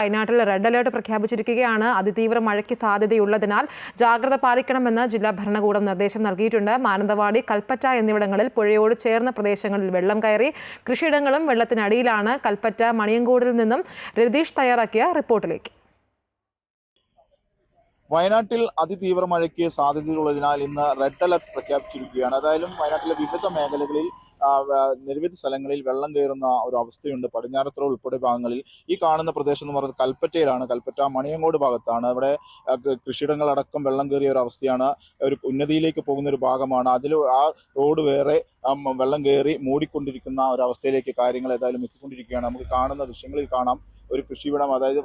വയനാട്ടിൽ red alert പ്രഖ്യാപിച്ചിരിക്കുകയാണ്. അതിതീവ്ര മഴയ്ക്ക് സാധ്യതയുള്ളതിനാൽ ജാഗ്രത പാലിക്കണമെന്ന് ജില്ലാ ഭരണകൂടം നിർദ്ദേശം നൽകിയിട്ടുണ്ട്. മാനന്തവാടി, കൽപ്പറ്റ എന്നിവിടങ്ങളിൽ പുഴയോട് ചേർന്ന പ്രദേശങ്ങളിൽ വെള്ളം കയറി. കൃഷിയിടങ്ങളും വെള്ളത്തിനടിയിലാണ്. കൽപ്പറ്റ മണിയങ്കോടിൽ നിന്നും രതീഷ് തയ്യാറാക്കിയ റിപ്പോർട്ടിലേക്ക്. വയനാട്ടിൽ അതിതീവ്ര മഴയ്ക്ക് സാധ്യതയുള്ളതിനാൽ ഇന്ന് റെഡ് അലർട്ട് പ്രഖ്യാപിച്ചിരിക്കുകയാണ്. അതായാലും വയനാട്ടിലെ വിവിധ മേഖലകളിൽ നിരവധി സ്ഥലങ്ങളിൽ വെള്ളം കയറുന്ന ഒരു അവസ്ഥയുണ്ട്. പടിഞ്ഞാറത്തറ ഉൾപ്പെടെ ഭാഗങ്ങളിൽ ഈ കാണുന്ന പ്രദേശം എന്ന് പറയുന്നത് കൽപ്പറ്റയിലാണ്. കൽപ്പറ്റ മണിയങ്കോട് ഭാഗത്താണ്. ഇവിടെ കൃഷിയിടങ്ങളടക്കം വെള്ളം കയറിയ ഒരു അവസ്ഥയാണ്. ഒരു ഉന്നതിയിലേക്ക് പോകുന്ന ഒരു ഭാഗമാണ്. അതിൽ ആ റോഡ് വേറെ വെള്ളം കയറി മൂടിക്കൊണ്ടിരിക്കുന്ന ഒരവസ്ഥയിലേക്ക് കാര്യങ്ങൾ ഏതായാലും എത്തിക്കൊണ്ടിരിക്കുകയാണ്. നമുക്ക് കാണുന്ന ദൃശ്യങ്ങളിൽ കാണാം ഒരു കൃഷിയിടം, അതായത്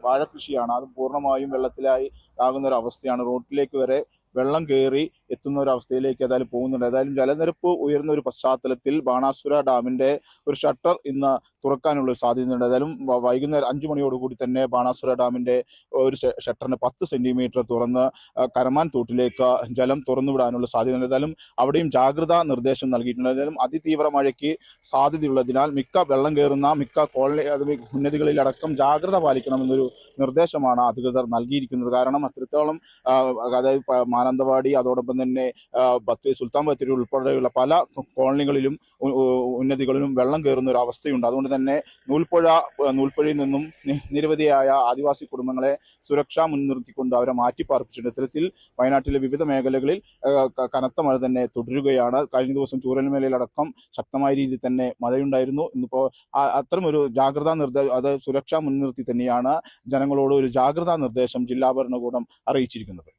വാഴ കൃഷിയാണ്. അത് പൂർണ്ണമായും വെള്ളത്തിലായി ആകുന്ന ഒരു അവസ്ഥയാണ്. റോഡിലേക്ക് വരെ വെള്ളം കയറി എത്തുന്ന ഒരു അവസ്ഥയിലേക്ക് ഏതായാലും പോകുന്നുണ്ട്. ഏതായാലും ജലനിരപ്പ് ഉയർന്ന ഒരു പശ്ചാത്തലത്തിൽ ബാണാസുര ഡാമിന്റെ ഒരു ഷട്ടർ ഇന്ന് തുറക്കാനുള്ള സാധ്യതയുണ്ട്. ഏതായാലും വൈകുന്നേരം 5 മണിയോടുകൂടി തന്നെ ബാണാസുര ഡാമിന്റെ ഒരു ഷട്ടറിന് 10 സെന്റിമീറ്റർ തുറന്ന് കരമാൻ തോട്ടിലേക്ക് ജലം തുറന്നുവിടാനുള്ള സാധ്യതയുണ്ട്. ഏതായാലും അവിടെയും ജാഗ്രതാ നിർദ്ദേശം നൽകിയിട്ടുണ്ട്. ഏതായാലും അതിതീവ്ര മഴയ്ക്ക് സാധ്യതയുള്ളതിനാൽ വെള്ളം കയറുന്ന മിക്ക ഉന്നതികളിലടക്കം ജാഗ്രത പാലിക്കണമെന്നൊരു നിർദ്ദേശമാണ് അധികൃതർ നൽകിയിരിക്കുന്നത്. കാരണം അത്രത്തോളം അതായത് മാനന്തവാടി, അതോടൊപ്പം തന്നെ സുൽത്താൻ ബത്തേരി ഉൾപ്പെടെയുള്ള പല കോളനികളിലും ഉന്നതികളിലും വെള്ളം കയറുന്ന ഒരു അവസ്ഥയുണ്ട്. അതുകൊണ്ട് തന്നെ നൂൽപ്പുഴയിൽ നിന്നും നിരവധിയായ ആദിവാസി കുടുംബങ്ങളെ സുരക്ഷ മുൻനിർത്തിക്കൊണ്ട് അവരെ മാറ്റിപ്പാർപ്പിച്ചിട്ടുണ്ട്. ഇത്തരത്തിൽ വയനാട്ടിലെ വിവിധ മേഖലകളിൽ കനത്ത മഴ തന്നെ തുടരുകയാണ്. കഴിഞ്ഞ ദിവസം ചൂരൽമലയിലടക്കം ശക്തമായ രീതിയിൽ തന്നെ മഴയുണ്ടായിരുന്നു. ഇന്നിപ്പോൾ അത്തരമൊരു ജാഗ്രതാ നിർദ്ദേശം, അത് സുരക്ഷ മുൻനിർത്തി തന്നെയാണ് ജനങ്ങളോട് ഒരു ജാഗ്രതാ നിർദ്ദേശം ജില്ലാ ഭരണകൂടം അറിയിച്ചിരിക്കുന്നത്.